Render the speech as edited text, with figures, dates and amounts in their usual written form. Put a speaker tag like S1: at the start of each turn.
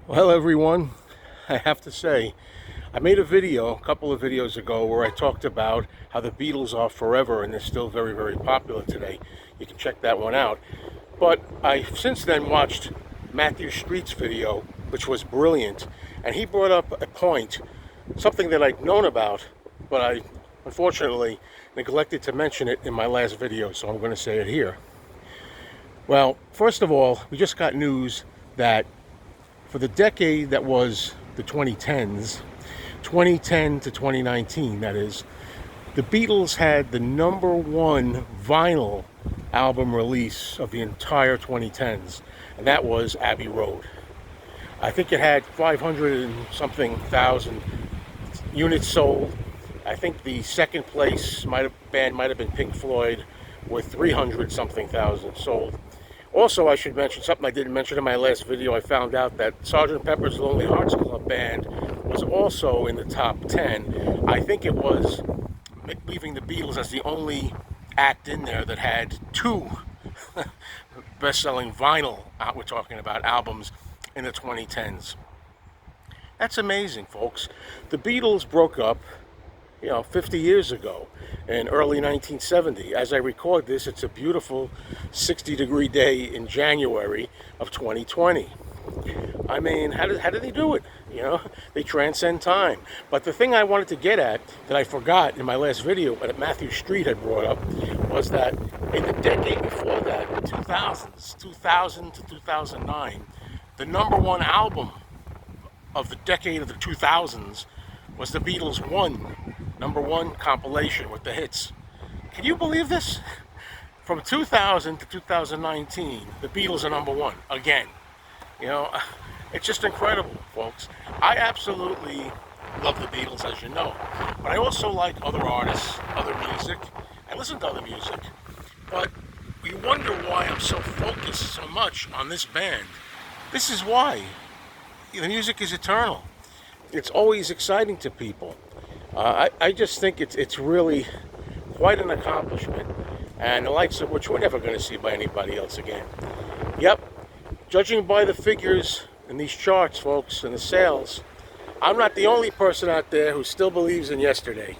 S1: Well, everyone, I have to say, I made a couple of videos ago, where I talked about how the Beatles are forever and they're still very, very popular today. You can check that one out. But I since then watched Matthew Street's video, which was brilliant, and he brought up a point, something that I'd known about, but I unfortunately neglected to mention it in my last video, so I'm going to say it here. Well, first of all, we just got news that for the decade that was the 2010s, 2010 to 2019, that is, the Beatles had the number one vinyl album release of the entire 2010s, and that was Abbey Road. I think it had 500 and something thousand units sold. I think the second place band might have been Pink Floyd, with 300 something thousand sold. Also, I should mention something I didn't mention in my last video. I found out that Sgt. Pepper's Lonely Hearts Club Band was also in the top 10. I think it was leaving the Beatles as the only act in there that had two best-selling vinyl, we're talking about, albums in the 2010s. That's amazing, folks. The Beatles broke up 50 years ago in early 1970. As I record this, it's a beautiful 60-degree day in January of 2020. I mean, how did they do it? They transcend time. But the thing I wanted to get at that I forgot in my last video, that Matthew Street had brought up, was that in the decade before that, 2000s, 2000 to 2009, the number one album of the decade of the 2000s was the Beatles' number one compilation with the hits. Can you believe this? From 2000 to 2019, the Beatles are number one again. It's just incredible, folks. I absolutely love the Beatles, as you know, but I also like other artists, other music. I listen to other music, but we wonder why I'm so focused so much on this band. This is why. The music is eternal. It's always exciting to people. I just think it's really quite an accomplishment, and the likes of which we're never going to see by anybody else again. Yep, judging by the figures in these charts, folks, and the sales, I'm not the only person out there who still believes in yesterday.